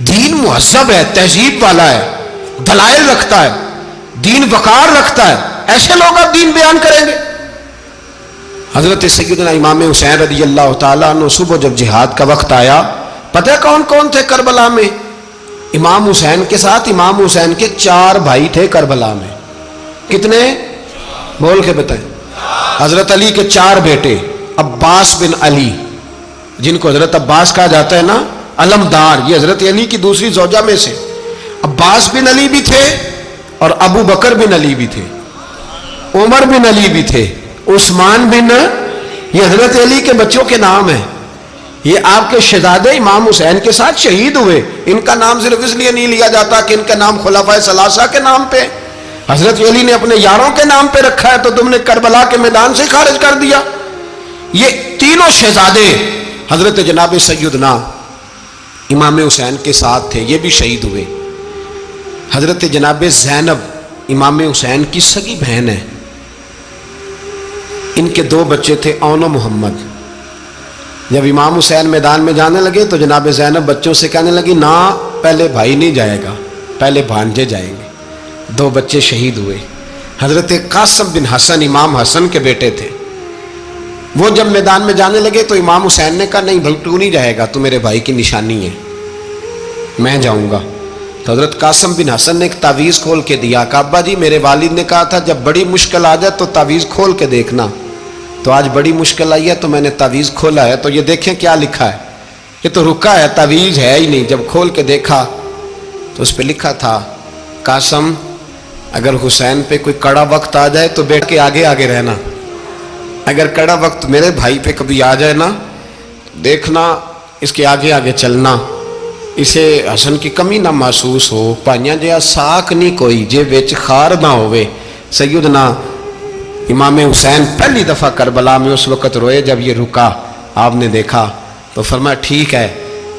Speaker 1: دین مہذب ہے، تہذیب والا ہے، دلائل رکھتا ہے، دین وقار رکھتا ہے. ایسے لوگ اب دین بیان کریں گے؟ حضرت سیدنا امام حسین رضی اللہ تعالیٰ عنہ صبح جب جہاد کا وقت آیا، پتہ کون کون تھے کربلا میں؟ امام حسین کے ساتھ امام حسین کے 4 بھائی تھے کربلا میں. کتنے؟ بول کے بتائیں. حضرت علی کے 4 بیٹے، عباس بن علی، جن کو حضرت عباس کہا جاتا ہے نا، علمدار، یہ حضرت علی کی دوسری زوجہ میں سے. عباس بن علی بھی تھے اور ابو بکر بن علی بھی تھے، عمر بن علی بھی تھے، عثمان بن، یہ حضرت علی کے بچوں کے نام ہیں. یہ آپ کے شہزادے امام حسین کے ساتھ شہید ہوئے. ان کا نام صرف اس لیے نہیں لیا جاتا کہ ان کا نام خلفائے ثلاثہ کے نام پہ، حضرت علی نے اپنے یاروں کے نام پہ رکھا ہے تو تم نے کربلا کے میدان سے خارج کر دیا. یہ تینوں شہزادے حضرت جناب سیدنا امام حسین کے ساتھ تھے، یہ بھی شہید ہوئے. حضرت جناب زینب امام حسین کی سگی بہن ہے، ان کے 2 بچے تھے، اون و محمد. جب امام حسین میدان میں جانے لگے تو جناب زینب بچوں سے کہنے لگی، نہ پہلے بھائی نہیں جائے گا، پہلے بھانجے جائیں گے. 2 بچے شہید ہوئے. حضرت قاسم بن حسن امام حسن کے بیٹے تھے. وہ جب میدان میں جانے لگے تو امام حسین نے کہا، نہیں بھائی تو نہیں جائے گا، تو میرے بھائی کی نشانی ہے، میں جاؤں گا. تو حضرت قاسم بن حسن نے ایک تعویذ کھول کے دیا کہ ابا جی میرے والد نے کہا تھا جب بڑی مشکل آ جائے تو تعویذ کھول کے دیکھنا. تو آج بڑی مشکل آئی ہے تو میں نے تعویذ کھولا ہے. تو یہ دیکھیں کیا لکھا ہے، یہ تو رکا ہے، تعویذ ہے ہی نہیں. جب کھول کے دیکھا تو اس پہ لکھا تھا، قاسم اگر حسین پہ کوئی کڑا وقت آ جائے تو بیٹھ کے آگے آگے رہنا، اگر کڑا وقت میرے بھائی پہ کبھی آ جائے نا، دیکھنا اس کے آگے آگے چلنا، اسے حسن کی کمی نہ محسوس ہو. پائیاں جہاں ساکھ نہیں کوئی جے وچ خار نہ ہوئے. سیدنا امام حسین پہلی دفعہ کربلا میں اس وقت روئے جب یہ رکا. آپ نے دیکھا تو فرمایا ٹھیک ہے،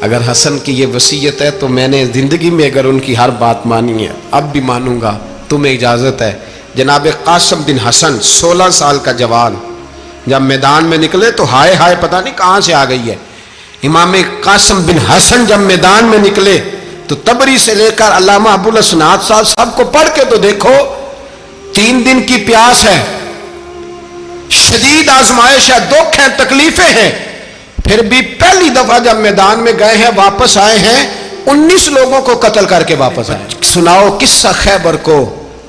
Speaker 1: اگر حسن کی یہ وصیت ہے تو میں نے زندگی میں اگر ان کی ہر بات مانی ہے اب بھی مانوں گا، تمہیں اجازت ہے. جناب قاسم بن حسن 16 سال کا جوان جب میدان میں نکلے تو ہائے ہائے پتہ نہیں کہاں سے آ گئی ہے. امام قاسم بن حسن جب میدان میں نکلے تو تبری سے لے کر علامہ ابو الاسناد صاحب سب کو پڑھ کے تو دیکھو، 3 دن کی پیاس ہے، شدید آزمائش ہے، دکھ ہیں، تکلیفیں ہیں، پھر بھی پہلی دفعہ جب میدان میں گئے ہیں واپس آئے ہیں 19 لوگوں کو قتل کر کے واپس آئے. سناؤ قصہ خیبر کو،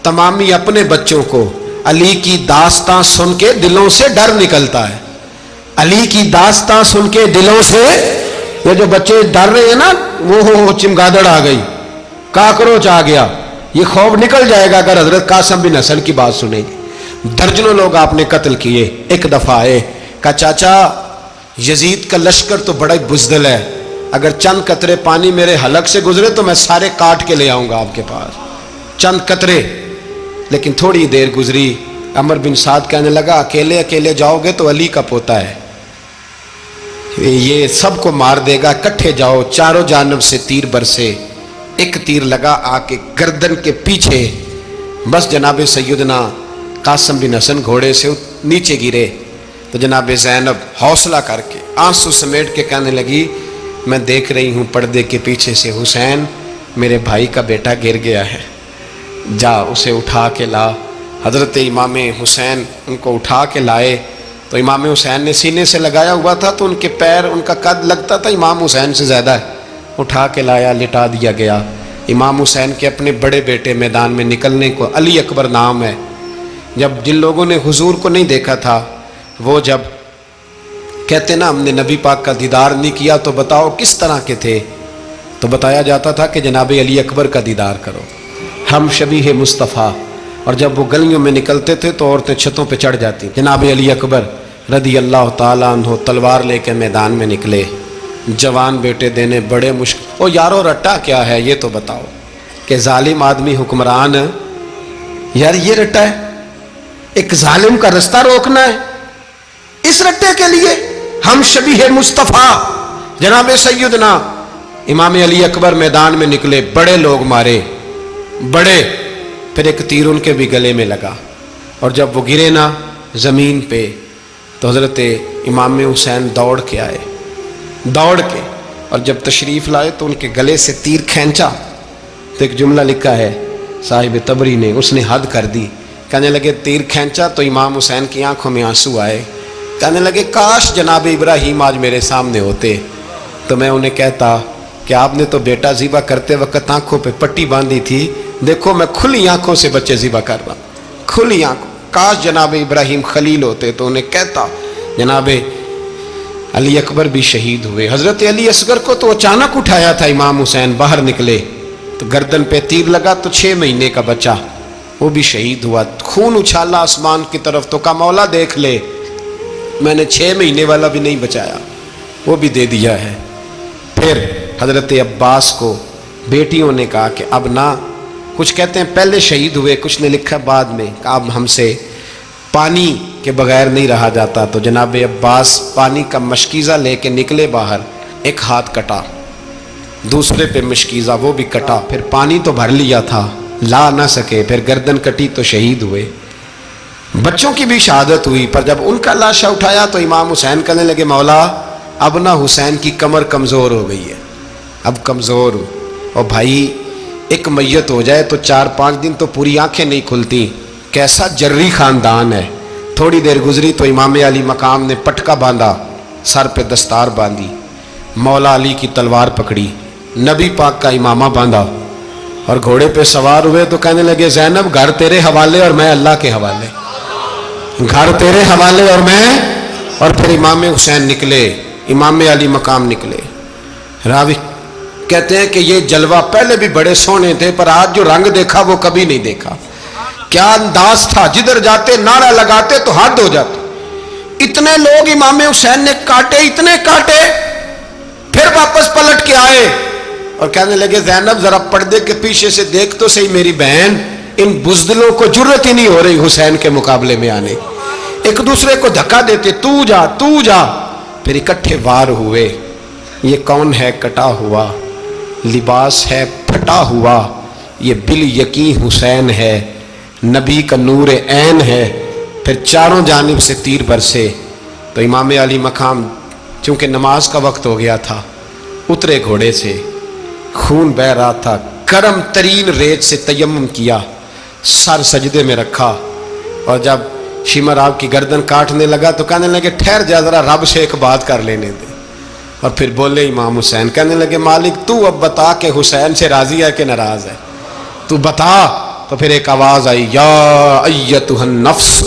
Speaker 1: تمامی اپنے بچوں کو. علی کی داستان سن کے دلوں سے ڈر نکلتا ہے، علی کی داستان سن کے دلوں سے، یہ جو بچے ڈر رہے ہیں نا، وہ چمگادڑ آ گئی، کاکروچ آ گیا، یہ خوف نکل جائے گا اگر حضرت قاسم بن حسن کی بات سنیں گے. درجنوں لوگ آپ نے قتل کیے. ایک دفعہ آئے، کہا چاچا یزید کا لشکر تو بڑا بزدل ہے، اگر چند قطرے پانی میرے حلق سے گزرے تو میں سارے کاٹ کے لے آؤں گا آپ کے پاس، چند قطرے. لیکن تھوڑی دیر گزری، عمر بن سعد کہنے لگا اکیلے اکیلے جاؤ گے تو علی کا پوتا ہے، یہ سب کو مار دے گا، کٹھے جاؤ. چاروں جانب سے تیر برسے، ایک تیر لگا آ کے گردن کے پیچھے، بس جناب سیدنا قاسم بن حسن گھوڑے سے نیچے گرے. تو جناب زینب حوصلہ کر کے آنسو سمیٹ کے کہنے لگی میں دیکھ رہی ہوں پردے کے پیچھے سے حسین میرے بھائی کا بیٹا گر گیا ہے، جا اسے اٹھا کے لا. حضرت امام حسین ان کو اٹھا کے لائے تو امام حسین نے سینے سے لگایا ہوا تھا تو ان کے پیر، ان کا قد لگتا تھا امام حسین سے زیادہ ہے، اٹھا کے لایا، لٹا دیا گیا۔ امام حسین کے اپنے بڑے بیٹے میدان میں نکلنے کو، علی اکبر نام ہے، جب جن لوگوں نے حضور کو نہیں دیکھا تھا وہ جب کہتے نا ہم نے نبی پاک کا دیدار نہیں کیا تو بتاؤ کس طرح کے تھے، تو بتایا جاتا تھا کہ جناب علی اکبر کا دیدار کرو، ہم شبیہ مصطفیٰ۔ اور جب وہ گلیوں میں نکلتے تھے تو عورتیں چھتوں پہ چڑھ جاتی۔ جناب علی اکبر رضی اللہ تعالیٰ عنہ تلوار لے کے میدان میں نکلے، جوان بیٹے دینے بڑے مشکل۔ او یارو رٹا کیا ہے یہ تو بتاؤ، کہ ظالم آدمی حکمران، یار یہ رٹا ہے، ایک ظالم کا رستہ روکنا ہے، اس رٹے کے لیے ہم شبیہ مصطفیٰ۔ جناب سیدنا امام علی اکبر میدان میں نکلے، بڑے لوگ مارے، بڑے، پھر ایک تیر ان کے بھی گلے میں لگا، اور جب وہ گرے نا زمین پہ تو حضرت امام حسین دوڑ کے آئے، دوڑ کے، اور جب تشریف لائے تو ان کے گلے سے تیر کھینچا تو ایک جملہ لکھا ہے صاحب تبری نے، اس نے حد کر دی، کہنے لگے تیر کھینچا تو امام حسین کی آنکھوں میں آنسو آئے، کہنے لگے کاش جناب ابراہیم آج میرے سامنے ہوتے تو میں انہیں کہتا کہ آپ نے تو بیٹا ذبح کرتے وقت آنکھوں پہ پٹی باندھی تھی، دیکھو میں کھلی آنکھوں سے بچے ذبح کر رہا ہوں، کھلی آنکھوں، کاش جناب ابراہیم خلیل ہوتے تو انہیں کہتا۔ جناب علی اکبر بھی شہید ہوئے۔ حضرت علی اصغر کو تو اچانک اٹھایا تھا امام حسین، باہر نکلے تو گردن پہ تیر لگا تو 6 مہینے کا بچہ وہ بھی شہید ہوا، خون اچھالا آسمان کی طرف تو کہا مولا دیکھ لے، میں نے 6 مہینے والا بھی نہیں بچایا، وہ بھی دے دیا ہے۔ پھر حضرت عباس کو بیٹیوں نے کہا کہ اب نہ، کچھ کہتے ہیں پہلے شہید ہوئے، کچھ نے لکھا بعد میں، کہ اب ہم سے پانی کے بغیر نہیں رہا جاتا، تو جناب عباس پانی کا مشکیزہ لے کے نکلے باہر، ایک ہاتھ کٹا، دوسرے پہ مشکیزہ وہ بھی کٹا، پھر پانی تو بھر لیا تھا لا نہ سکے، پھر گردن کٹی تو شہید ہوئے۔ بچوں کی بھی شہادت ہوئی، پر جب ان کا لاشا اٹھایا تو امام حسین کہنے لگے مولا اب نہ حسین کی کمر کمزور ہو گئی ہے، اب کمزور ہو، اور بھائی ایک میت ہو جائے تو 4-5 دن تو پوری آنکھیں نہیں کھلتی، کیسا جری خاندان ہے۔ تھوڑی دیر گزری تو امام علی مقام نے پٹکا باندھا، سر پہ دستار باندھی، مولا علی کی تلوار پکڑی، نبی پاک کا امامہ باندھا اور گھوڑے پہ سوار ہوئے تو کہنے لگے زینب گھر تیرے حوالے اور میں اللہ کے حوالے، گھر تیرے حوالے اور میں، اور پھر امام حسین نکلے، امام علی مقام نکلے۔ راوی کہتے ہیں کہ یہ جلوہ پہلے بھی بڑے سونے تھے پر آج جو رنگ دیکھا وہ کبھی نہیں دیکھا، کیا انداز تھا، جدھر جاتے نعرہ لگاتے تو حد ہو جاتے، اتنے لوگ امام حسین نے کاٹے، اتنے کاٹے، پھر واپس پلٹ کے آئے اور کہنے لگے زینب ذرا پردے کے پیچھے سے دیکھ تو صحیح میری بہن، ان بزدلوں کو جرت ہی نہیں ہو رہی حسین کے مقابلے میں آنے، ایک دوسرے کو دھکا دیتے، تو جا تو جا، پھر اکٹھے وار ہوئے۔ یہ کون ہے کٹا ہوا، لباس ہے پھٹا ہوا، یہ بال یقین حسین ہے، نبی کا نور عین ہے۔ پھر چاروں جانب سے تیر برسے تو امام علی مقام چونکہ نماز کا وقت ہو گیا تھا، اترے گھوڑے سے، خون بہ رہا تھا، گرم ترین ریت سے تیمم کیا، سر سجدے میں رکھا، اور جب شمر آپ کی گردن کاٹنے لگا تو کہنے لگے ٹھہر جا ذرا رب سے ایک بات کر لینے دے، اور پھر بولے امام حسین، کہنے لگے مالک تو اب بتا کہ حسین سے راضی ہے کہ ناراض ہے، تو بتا۔ تو پھر ایک آواز آئی، یا ایتھا النفس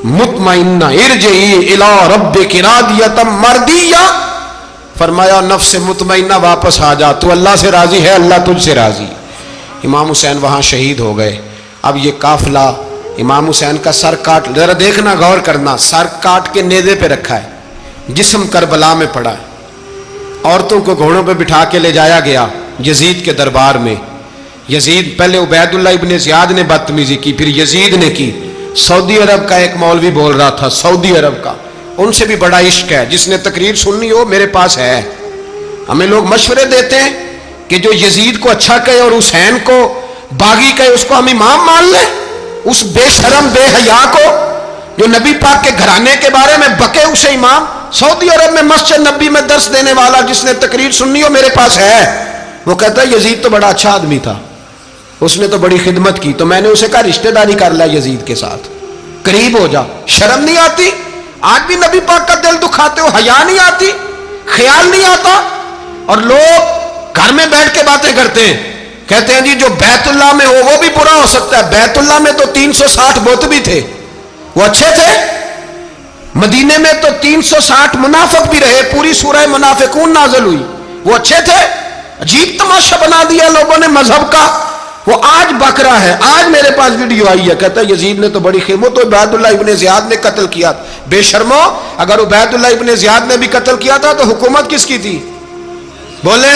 Speaker 1: مطمئنہ ارجعی الی ربک راضیۃ مرضیہ، فرمایا نفس مطمئنہ واپس آ جا، تو اللہ سے راضی ہے، اللہ تجھ سے راضی۔ امام حسین وہاں شہید ہو گئے۔ اب یہ قافلہ امام حسین کا سر کاٹ، ذرا دیکھنا غور کرنا، سر کاٹ کے نیزے پہ رکھا ہے، جسم کربلا میں پڑا ہے، عورتوں کو گھوڑوں پہ بٹھا کے لے جایا گیا یزید کے دربار میں۔ یزید پہلے عبید اللہ ابن زیاد نے بدتمیزی کی، پھر یزید نے کی۔ سعودی عرب کا ایک مولوی بول رہا تھا، سعودی عرب کا، ان سے بھی بڑا عشق ہے، جس نے تقریر سننی ہو میرے پاس ہے۔ ہمیں لوگ مشورے دیتے ہیں کہ جو یزید کو اچھا کہے اور حسین کو باغی کہے اس کو ہم امام مان لیں، اس بے شرم بے حیا کو جو نبی پاک کے گھرانے کے بارے میں بکے اسے امام۔ سعودی عرب میں مسجد نبی میں درس دینے والا جس نے تقریر سننی ہو میرے پاس ہے، وہ کہتا ہے یزید تو بڑا اچھا آدمی تھا، اس نے تو بڑی خدمت کی، تو میں نے اسے کہا رشتہ داری کر لیا یزید کے ساتھ، قریب ہو جا، شرم نہیں آتی؟ آج بھی نبی پاک کا دل دکھاتے ہو، حیا نہیں آتی، خیال نہیں آتا؟ اور لوگ گھر میں بیٹھ کے باتیں کرتے ہیں، کہتے ہیں جی جو بیت اللہ میں ہو وہ بھی برا ہو سکتا ہے۔ بیت اللہ میں تو 360 بت بھی تھے، وہ اچھے تھے۔ مدینے میں تو 360 منافق بھی رہے، پوری سورہ منافقون نازل ہوئی، وہ اچھے تھے۔ عجیب تماشا بنا دیا لوگوں نے مذہب کا۔ وہ آج بک رہا ہے، آج میرے پاس ویڈیو آئی ہے، کہتا ہے یزید نے تو بڑی خیموں تو عبید اللہ ابن زیاد نے قتل کیا۔ بے شرمو، اگر عبید اللہ ابن زیاد نے بھی قتل کیا تھا تو حکومت کس کی تھی؟ بولیں،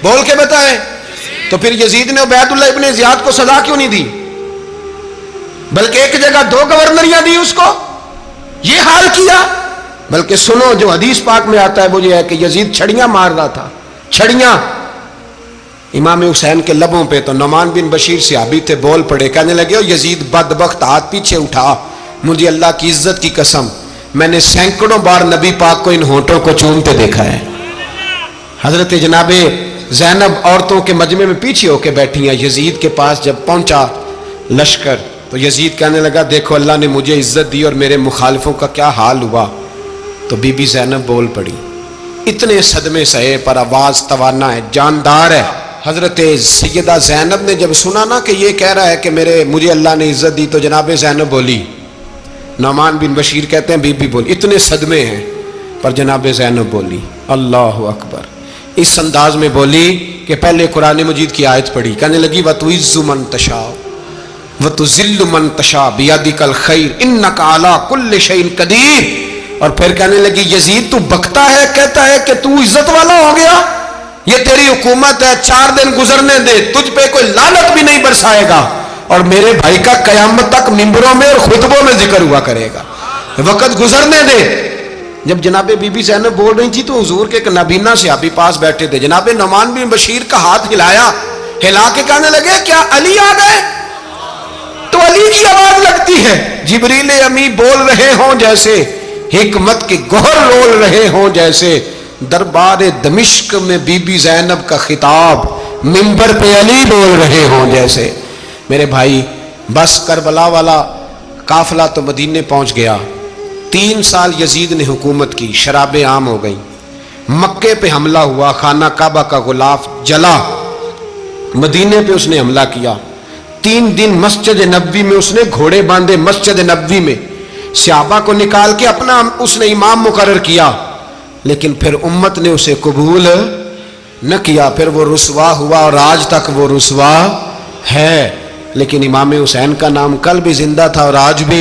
Speaker 1: بول کے بتائیں۔ تو پھر یزید نے عبید اللہ ابن زیاد کو سزا کیوں نہیں دی، بلکہ ایک جگہ 2 گورنریاں دی اس کو؟ یہ حال کیا۔ بلکہ سنو، جو حدیث پاک میں آتا ہے وہ یہ ہے کہ یزید چھڑیاں مار رہا تھا، چھڑیاں امام حسین کے لبوں پہ۔ تو نعمان بن بشیر صحابی تھے، بول پڑے، کہنے لگے او یزید بدبخت، ہاتھ پیچھے اٹھا، مجھے اللہ کی عزت کی قسم میں نے سینکڑوں بار نبی پاک کو ان ہونٹوں کو چومتے دیکھا ہے۔ حضرت جناب زینب عورتوں کے مجمع میں پیچھے ہو کے بیٹھی ہیں۔ یزید کے پاس جب پہنچا لشکر تو یزید کہنے لگا دیکھو اللہ نے مجھے عزت دی اور میرے مخالفوں کا کیا حال ہوا۔ تو بی بی زینب بول پڑی، اتنے صدمے سہے پر آواز توانا ہے، جاندار ہے۔ حضرت سیدہ زینب نے جب سنا نا کہ یہ کہہ رہا ہے کہ مجھے اللہ نے عزت دی، تو جناب زینب بولی، نعمان بن بشیر کہتے ہیں بی بی بولی، اتنے صدمے ہیں پر جناب زینب بولی اللہ اکبر، اس انداز میں بولی کہ پہلے قرآن مجید کی آیت پڑھی، کہنے لگی وَتُعِزُّ مَن تَشَاءُ وَتُذِلُّ مَن تَشَاءُ بِيَدِكَ الْخَيْرُ إِنَّكَ عَلَىٰ كُلِّ شَيْءٍ قَدِيرٌ۔ اور پھر کہنے لگی یزید تو بکتا ہے، کہتا ہے کہ تو عزت والا ہو گیا، یہ تیری حکومت ہے، 4 دن گزرنے دے، تجھ پہ کوئی لعنت بھی نہیں برسائے گا، اور میرے بھائی کا قیامت تک ممبروں میں اور خطبوں میں ذکر ہوا کرے گا، وقت گزرنے دے۔ جب جناب بی بی زینب بول رہی تھی تو حضور کے ایک نابینا صحابی پاس بیٹھے تھے، جناب نعمان بن بشیر کا ہاتھ ہلایا، ہلا کے کہنے لگے کیا علی آ گئے؟ تو علی کی آواز لگتی ہے، جبریل امی بول رہے ہوں جیسے، حکمت کے گوہر رول رہے ہوں جیسے، دربار دمشق میں بی بی زینب کا خطاب، منبر پہ علی بول رہے ہوں جیسے۔ میرے بھائی بس کربلا والا قافلہ تو مدینے پہنچ گیا، 3 سال یزید نے حکومت کی، شرابیں عام ہو گئیں، مکے پہ حملہ ہوا، خانہ کعبہ کا غلاف جلا، مدینے پہ اس نے حملہ کیا، 3 دن مسجد نبوی میں اس نے گھوڑے باندھے، مسجد نبوی میں صحابہ کو نکال کے اپنا اس نے امام مقرر کیا، لیکن پھر امت نے اسے قبول نہ کیا، پھر وہ رسوا ہوا اور آج تک وہ رسوا ہے۔ لیکن امام حسین کا نام کل بھی زندہ تھا اور آج بھی